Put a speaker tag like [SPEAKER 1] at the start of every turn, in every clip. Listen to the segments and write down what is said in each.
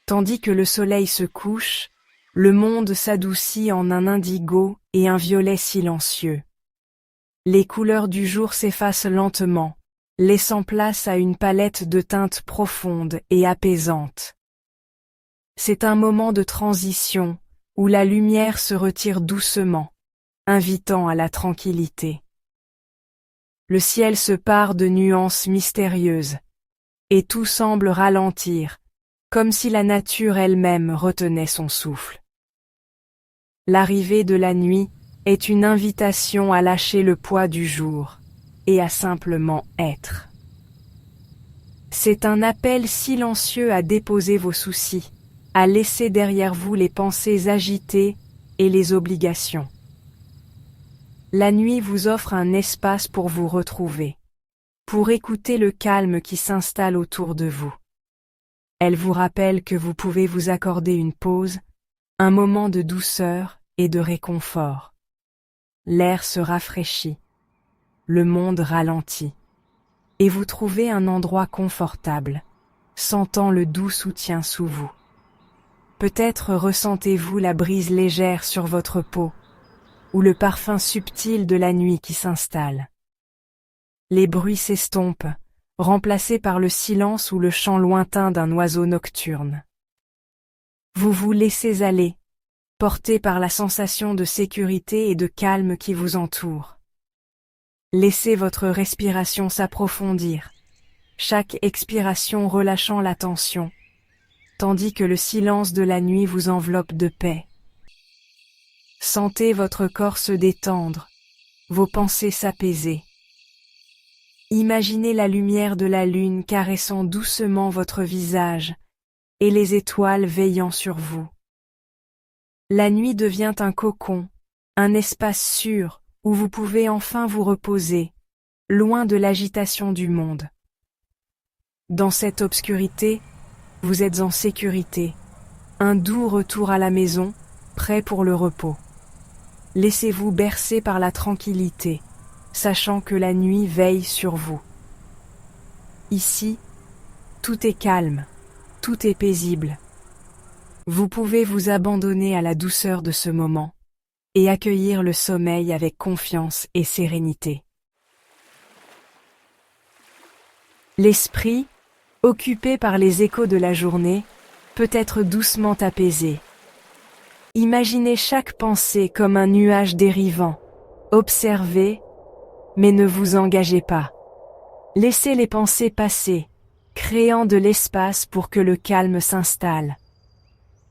[SPEAKER 1] Tandis que le soleil se couche, le monde s'adoucit en un indigo et un violet silencieux. Les couleurs du jour s'effacent lentement, laissant place à une palette de teintes profondes et apaisantes. C'est un moment de transition, où la lumière se retire doucement, invitant à la tranquillité. Le ciel se pare de nuances mystérieuses, et tout semble ralentir, comme si la nature elle-même retenait son souffle. L'arrivée de la nuit est une invitation à lâcher le poids du jour, et à simplement être. C'est un appel silencieux à déposer vos soucis, à laisser derrière vous les pensées agitées et les obligations. La nuit vous offre un espace pour vous retrouver, pour écouter le calme qui s'installe autour de vous. Elle vous rappelle que vous pouvez vous accorder une pause, un moment de douceur et de réconfort. L'air se rafraîchit, le monde ralentit, et vous trouvez un endroit confortable, sentant le doux soutien sous vous. Peut-être ressentez-vous la brise légère sur votre peau, ou le parfum subtil de la nuit qui s'installe. Les bruits s'estompent, remplacés par le silence ou le chant lointain d'un oiseau nocturne. Vous vous laissez aller, porté par la sensation de sécurité et de calme qui vous entoure. Laissez votre respiration s'approfondir, chaque expiration relâchant la tension, tandis que le silence de la nuit vous enveloppe de paix. Sentez votre corps se détendre, vos pensées s'apaiser. Imaginez la lumière de la lune caressant doucement votre visage et les étoiles veillant sur vous. La nuit devient un cocon, un espace sûr où vous pouvez enfin vous reposer, loin de l'agitation du monde. Dans cette obscurité, vous êtes en sécurité, un doux retour à la maison, prêt pour le repos. Laissez-vous bercer par la tranquillité, sachant que la nuit veille sur vous. Ici, tout est calme, tout est paisible. Vous pouvez vous abandonner à la douceur de ce moment et accueillir le sommeil avec confiance et sérénité. L'esprit, occupé par les échos de la journée, peut être doucement apaisé. Imaginez chaque pensée comme un nuage dérivant. Observez, mais ne vous engagez pas. Laissez les pensées passer, créant de l'espace pour que le calme s'installe.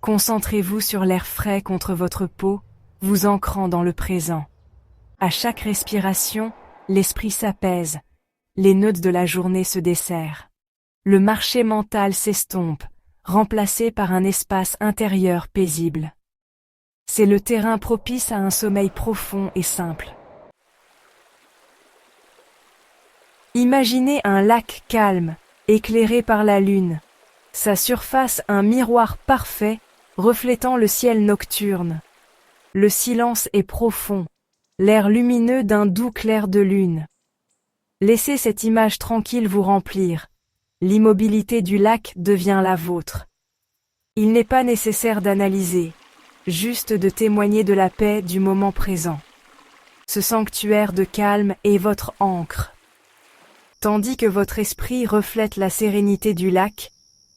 [SPEAKER 1] Concentrez-vous sur l'air frais contre votre peau, vous ancrant dans le présent. À chaque respiration, l'esprit s'apaise, les nœuds de la journée se desserrent. Le marché mental s'estompe, remplacé par un espace intérieur paisible. C'est le terrain propice à un sommeil profond et simple. Imaginez un lac calme, éclairé par la lune. Sa surface un miroir parfait, reflétant le ciel nocturne. Le silence est profond, l'air lumineux d'un doux clair de lune. Laissez cette image tranquille vous remplir. L'immobilité du lac devient la vôtre. Il n'est pas nécessaire d'analyser, juste de témoigner de la paix du moment présent. Ce sanctuaire de calme est votre ancre. Tandis que votre esprit reflète la sérénité du lac,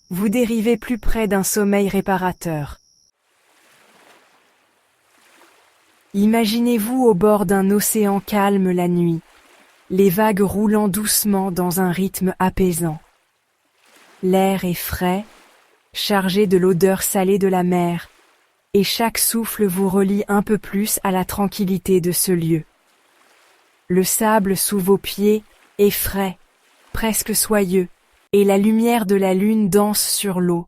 [SPEAKER 1] vous dérivez plus près d'un sommeil réparateur. Imaginez-vous au bord d'un océan calme la nuit, les vagues roulant doucement dans un rythme apaisant. L'air est frais, chargé de l'odeur salée de la mer, et chaque souffle vous relie un peu plus à la tranquillité de ce lieu. Le sable sous vos pieds est frais, presque soyeux, et la lumière de la lune danse sur l'eau,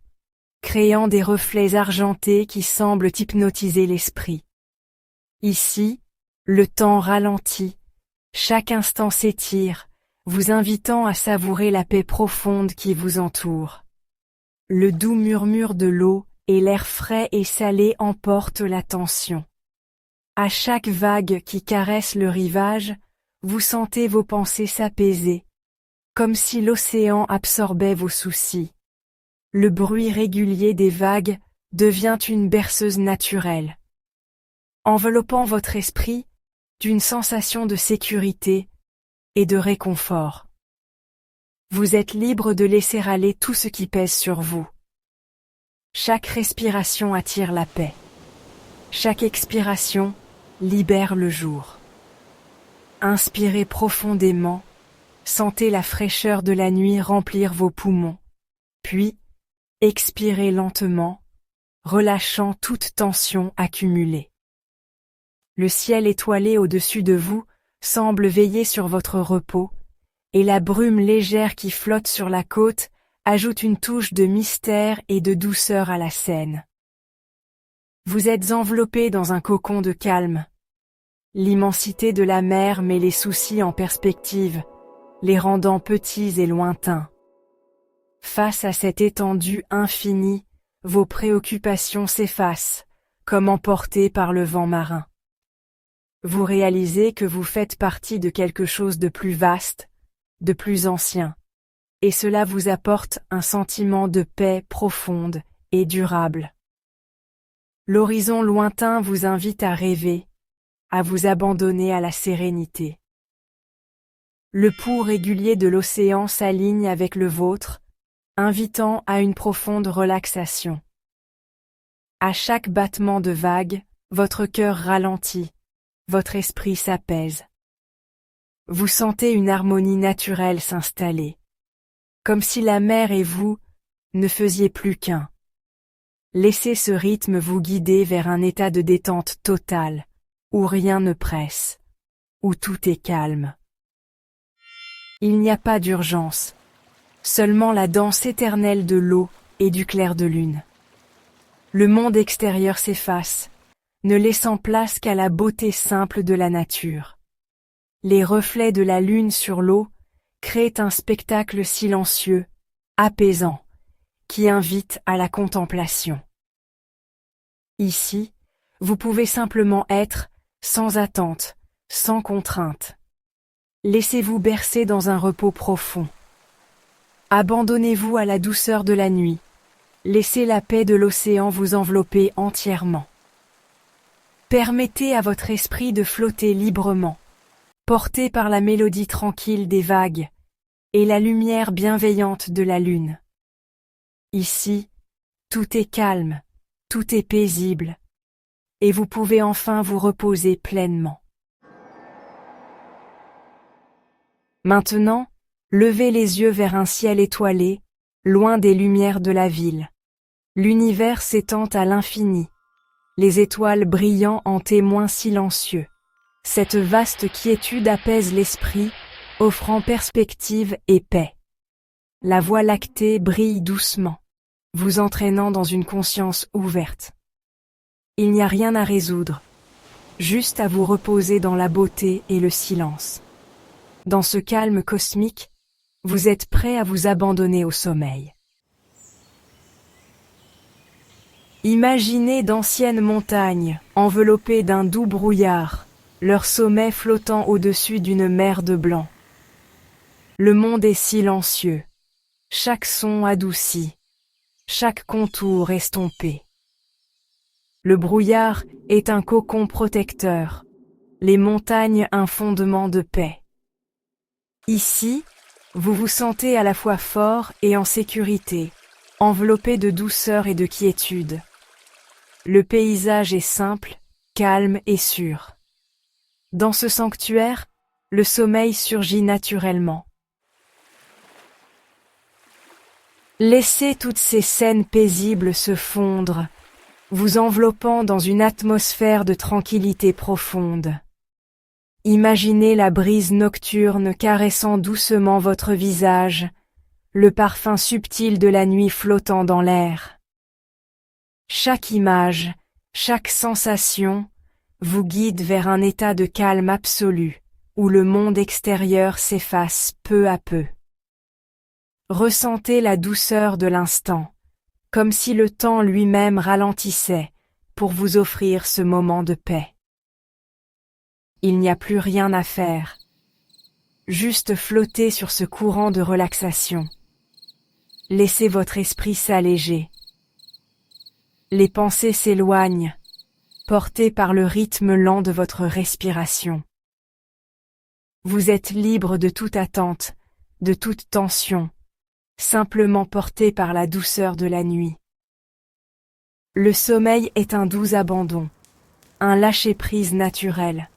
[SPEAKER 1] créant des reflets argentés qui semblent hypnotiser l'esprit. Ici, le temps ralentit, chaque instant s'étire, vous invitant à savourer la paix profonde qui vous entoure. Le doux murmure de l'eau et l'air frais et salé emportent l'attention. À chaque vague qui caresse le rivage, vous sentez vos pensées s'apaiser, comme si l'océan absorbait vos soucis. Le bruit régulier des vagues devient une berceuse naturelle, enveloppant votre esprit d'une sensation de sécurité et de réconfort. Vous êtes libre de laisser aller tout ce qui pèse sur vous. Chaque respiration attire la paix. Chaque expiration libère le jour. Inspirez profondément, sentez la fraîcheur de la nuit remplir vos poumons, puis expirez lentement, relâchant toute tension accumulée. Le ciel étoilé au-dessus de vous semble veiller sur votre repos, et la brume légère qui flotte sur la côte ajoute une touche de mystère et de douceur à la scène. Vous êtes enveloppé dans un cocon de calme. L'immensité de la mer met les soucis en perspective, les rendant petits et lointains. Face à cette étendue infinie, vos préoccupations s'effacent, comme emportées par le vent marin. Vous réalisez que vous faites partie de quelque chose de plus vaste, de plus ancien, et cela vous apporte un sentiment de paix profonde et durable. L'horizon lointain vous invite à rêver, à vous abandonner à la sérénité. Le pouls régulier de l'océan s'aligne avec le vôtre, invitant à une profonde relaxation. À chaque battement de vague, votre cœur ralentit, votre esprit s'apaise. Vous sentez une harmonie naturelle s'installer, comme si la mer et vous ne faisiez plus qu'un. Laissez ce rythme vous guider vers un état de détente totale, où rien ne presse, où tout est calme. Il n'y a pas d'urgence, seulement la danse éternelle de l'eau et du clair de lune. Le monde extérieur s'efface, ne laissant place qu'à la beauté simple de la nature. Les reflets de la lune sur l'eau créent un spectacle silencieux, apaisant, qui invite à la contemplation. Ici, vous pouvez simplement être, sans attente, sans contrainte. Laissez-vous bercer dans un repos profond. Abandonnez-vous à la douceur de la nuit. Laissez la paix de l'océan vous envelopper entièrement. Permettez à votre esprit de flotter librement, porté par la mélodie tranquille des vagues et la lumière bienveillante de la lune. Ici, tout est calme, tout est paisible, et vous pouvez enfin vous reposer pleinement. Maintenant, levez les yeux vers un ciel étoilé, loin des lumières de la ville. L'univers s'étend à l'infini, les étoiles brillant en témoins silencieux. Cette vaste quiétude apaise l'esprit, offrant perspective et paix. La Voie lactée brille doucement, vous entraînant dans une conscience ouverte. Il n'y a rien à résoudre, juste à vous reposer dans la beauté et le silence. Dans ce calme cosmique, vous êtes prêt à vous abandonner au sommeil. Imaginez d'anciennes montagnes, enveloppées d'un doux brouillard, leur sommet flottant au-dessus d'une mer de blanc. Le monde est silencieux, chaque son adouci, chaque contour estompé. Le brouillard est un cocon protecteur, les montagnes un fondement de paix. Ici, vous vous sentez à la fois fort et en sécurité, enveloppé de douceur et de quiétude. Le paysage est simple, calme et sûr. Dans ce sanctuaire, le sommeil surgit naturellement. Laissez toutes ces scènes paisibles se fondre, vous enveloppant dans une atmosphère de tranquillité profonde. Imaginez la brise nocturne caressant doucement votre visage, le parfum subtil de la nuit flottant dans l'air. Chaque image, chaque sensation, vous guide vers un état de calme absolu, où le monde extérieur s'efface peu à peu. Ressentez la douceur de l'instant, comme si le temps lui-même ralentissait, pour vous offrir ce moment de paix. Il n'y a plus rien à faire. Juste flotter sur ce courant de relaxation. Laissez votre esprit s'alléger. Les pensées s'éloignent, portées par le rythme lent de votre respiration. Vous êtes libre de toute attente, de toute tension, simplement porté par la douceur de la nuit. Le sommeil est un doux abandon, un lâcher-prise naturel.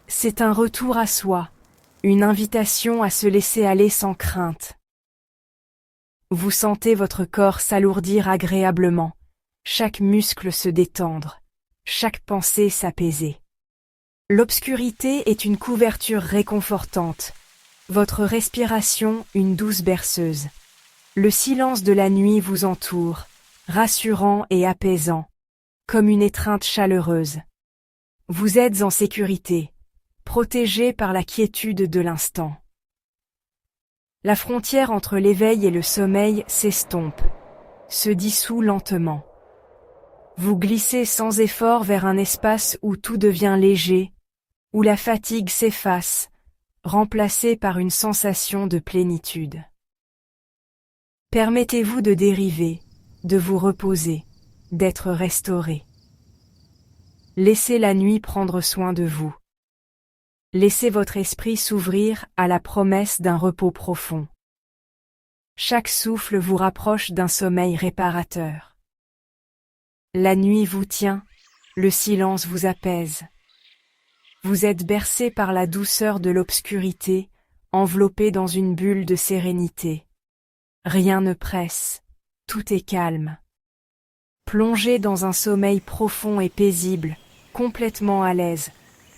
[SPEAKER 1] C'est un retour à soi, une invitation à se laisser aller sans crainte. Vous sentez votre corps s'alourdir agréablement, chaque muscle se détendre, chaque pensée s'apaiser. L'obscurité est une couverture réconfortante, votre respiration une douce berceuse. Le silence de la nuit vous entoure, rassurant et apaisant, comme une étreinte chaleureuse. Vous êtes en sécurité, protégé par la quiétude de l'instant. La frontière entre l'éveil et le sommeil s'estompe, se dissout lentement. Vous glissez sans effort vers un espace où tout devient léger, où la fatigue s'efface, remplacée par une sensation de plénitude. Permettez-vous de dériver, de vous reposer, d'être restauré. Laissez la nuit prendre soin de vous. Laissez votre esprit s'ouvrir à la promesse d'un repos profond. Chaque souffle vous rapproche d'un sommeil réparateur. La nuit vous tient, le silence vous apaise. Vous êtes bercé par la douceur de l'obscurité, enveloppé dans une bulle de sérénité. Rien ne presse, tout est calme. Plongé dans un sommeil profond et paisible, complètement à l'aise,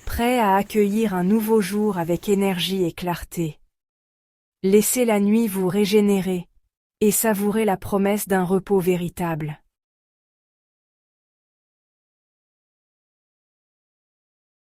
[SPEAKER 1] prêt à accueillir un nouveau jour avec énergie et clarté. Laissez la nuit vous régénérer, et savourez la promesse d'un repos véritable.